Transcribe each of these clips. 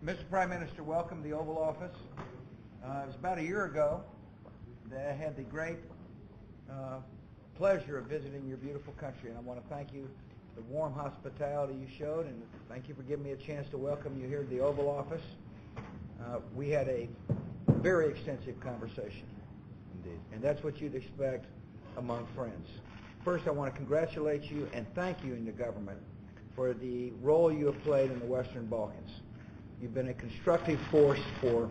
Mr. Prime Minister, welcome to the Oval Office. It was about a year ago that I had the great pleasure of visiting your beautiful country, and I want to thank you for the warm hospitality you showed, and thank you for giving me a chance to welcome you here to the Oval Office. We had a very extensive conversation. Indeed. And that's what you'd expect among friends. First, I want to congratulate you and thank you and your government for the role you have played in the Western Balkans. You've been a constructive force for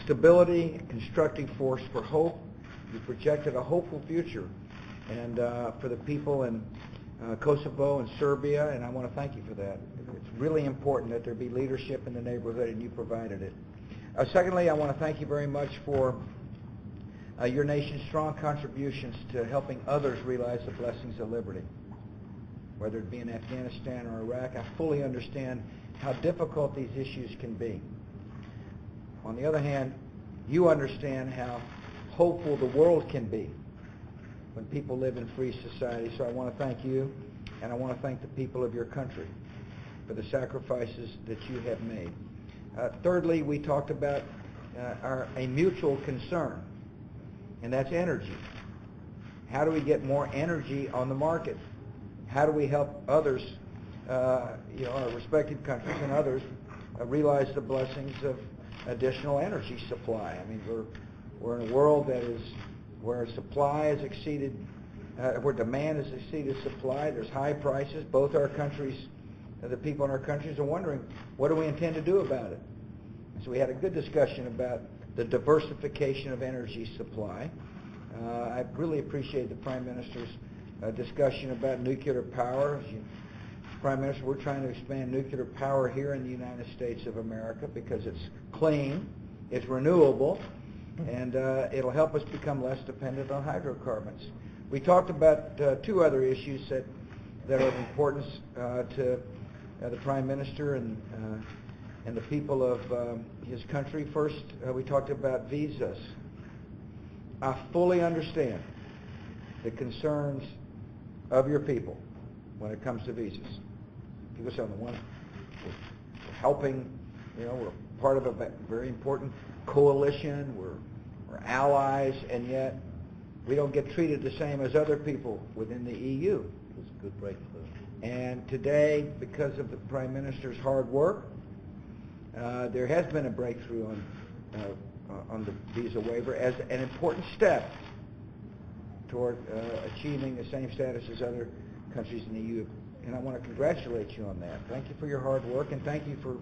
stability, a constructive force for hope. You projected a hopeful future and for the people in Kosovo and Serbia, and I want to thank you for that. It's really important that there be leadership in the neighborhood, and you provided it. Secondly, I want to thank you very much for your nation's strong contributions to helping others realize the blessings of liberty. Whether it be in Afghanistan or Iraq, I fully understand how difficult these issues can be. On the other hand, you understand how hopeful the world can be when people live in free society. So I want to thank you, and I want to thank the people of your country for the sacrifices that you have made. Thirdly, we talked about a mutual concern, and that's energy. How do we get more energy on the market? How do we help others, our respective countries and others, realize the blessings of additional energy supply? I mean, we're in a world that is where supply has exceeded, where demand has exceeded supply. There's high prices. Both our countries, the people in our countries are wondering, what do we intend to do about it? So we had a good discussion about the diversification of energy supply. I really appreciate the Prime Minister's discussion about nuclear power. Prime Minister, we're trying to expand nuclear power here in the United States of America because it's clean, it's renewable, and it'll help us become less dependent on hydrocarbons. We talked about two other issues that are of importance to the Prime Minister and the people of his country. First, we talked about visas. I fully understand the concerns of your people when it comes to visas. People say, on the one, we're helping, we're part of a very important coalition, we're allies, and yet we don't get treated the same as other people within the EU. It was a good breakthrough. And today, because of the Prime Minister's hard work, there has been a breakthrough on the visa waiver as an important step toward achieving the same status as other countries in the EU. And I want to congratulate you on that. Thank you for your hard work, and thank you for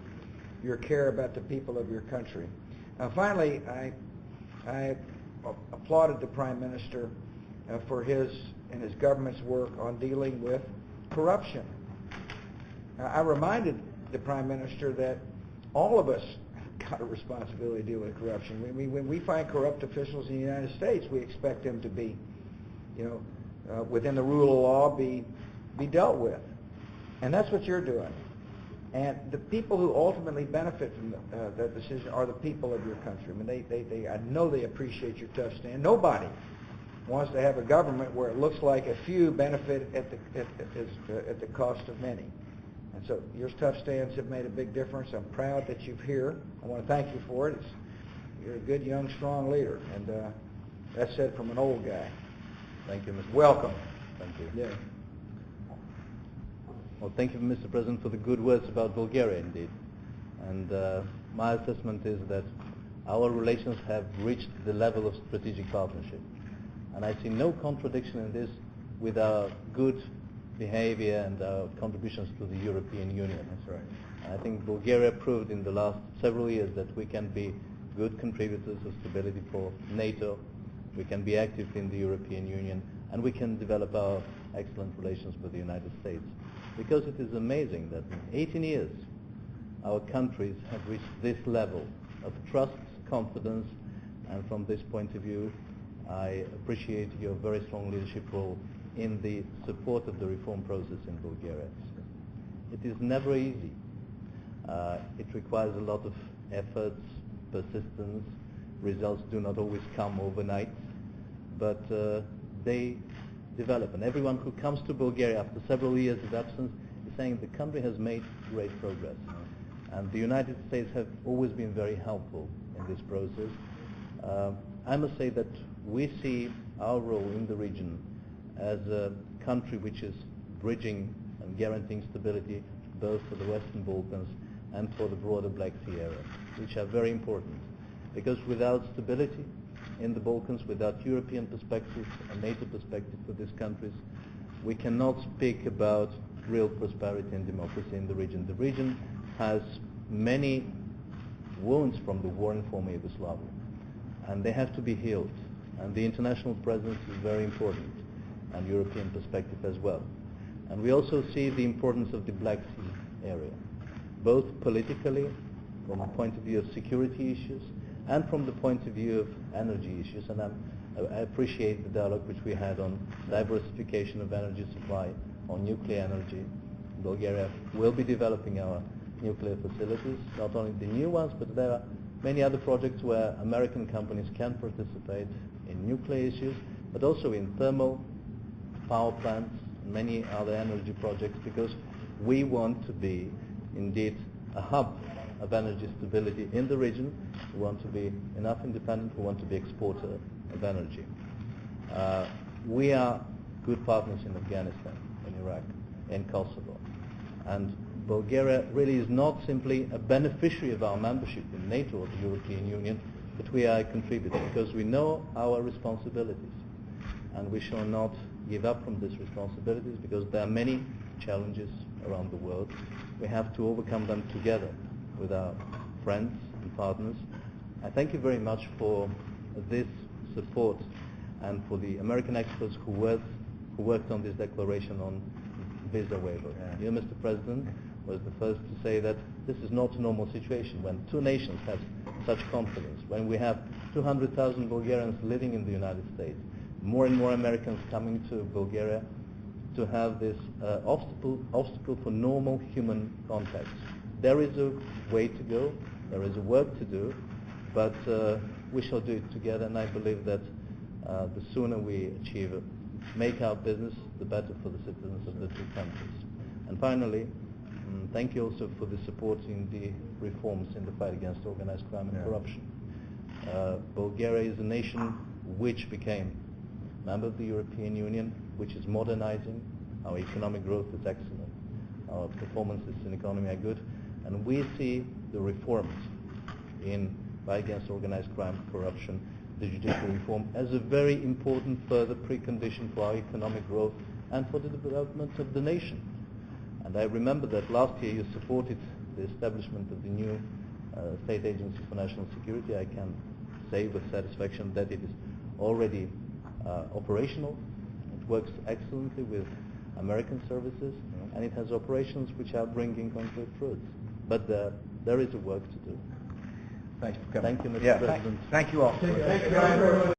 your care about the people of your country. Finally, I applauded the Prime Minister for his and his government's work on dealing with corruption. I reminded the Prime Minister that all of us got a responsibility to deal with corruption. When we find corrupt officials in the United States, we expect them to be, within the rule of law, be dealt with. And that's what you're doing. And the people who ultimately benefit from that decision are the people of your country. I mean, I know they appreciate your tough stand. Nobody wants to have a government where it looks like a few benefit at the cost of many. And so your tough stands have made a big difference. I'm proud that you're here. I want to thank you for it. You're a good, young, strong leader. And that's said from an old guy. Thank you, Mr. Welcome. Thank you. Yeah. Well, thank you, Mr. President, for the good words about Bulgaria, indeed. And my assessment is that our relations have reached the level of strategic partnership. And I see no contradiction in this with our good behavior and our contributions to the European Union. That's right. And I think Bulgaria proved in the last several years that we can be good contributors of stability for NATO, we can be active in the European Union, and we can develop our excellent relations with the United States. Because it is amazing that in 18 years, our countries have reached this level of trust, confidence, and from this point of view, I appreciate your very strong leadership role in the support of the reform process in Bulgaria. It is never easy. It requires a lot of efforts, persistence. Results do not always come overnight, but they develop. And everyone who comes to Bulgaria after several years of absence is saying the country has made great progress. And the United States have always been very helpful in this process. I must say that we see our role in the region as a country which is bridging and guaranteeing stability both for the Western Balkans and for the broader Black Sea area, which are very important. Because without stability in the Balkans, without European perspective and NATO perspective for these countries, we cannot speak about real prosperity and democracy in the region. The region has many wounds from the war in former Yugoslavia, and they have to be healed. And the international presence is very important, and European perspective as well. And we also see the importance of the Black Sea area, both politically, from the point of view of security issues, and from the point of view of energy issues. And I appreciate the dialogue which we had on diversification of energy supply, on nuclear energy. Bulgaria will be developing our nuclear facilities, not only the new ones, but there are many other projects where American companies can participate in nuclear issues, but also in thermal power plants and many other energy projects, because we want to be indeed a hub of energy stability in the region. We want to be enough independent, we want to be exporter of energy. We are good partners in Afghanistan, in Iraq, in Kosovo. And Bulgaria really is not simply a beneficiary of our membership in NATO or the European Union, but we are a contributor because we know our responsibilities. And we shall not give up from these responsibilities because there are many challenges around the world. We have to overcome them together with our friends and partners. I thank you very much for this support and for the American experts who worked on this declaration on visa waiver. You, Mr. President, was the first to say that this is not a normal situation when two nations have such confidence, when we have 200,000 Bulgarians living in the United States, more and more Americans coming to Bulgaria to have this obstacle for normal human contacts. There is a way to go, there is a work to do, but we shall do it together, and I believe that the sooner we achieve it, make our business, the better for the citizens of the two countries. And finally, thank you also for the support in the reforms in the fight against organized crime and corruption. Bulgaria is a nation which became a member of the European Union, which is modernizing. Our economic growth is excellent. Our performances in economy are good. And we see the reforms in fight against organized crime, corruption, the judicial reform as a very important further precondition for our economic growth and for the development of the nation. And I remember that last year you supported the establishment of the new State Agency for National Security. I can say with satisfaction that it is already operational. It works excellently with American services, and it has operations which are bringing concrete fruits. But there is a work to do. Thank you for coming. Thank you, Mr. President. Thank you all.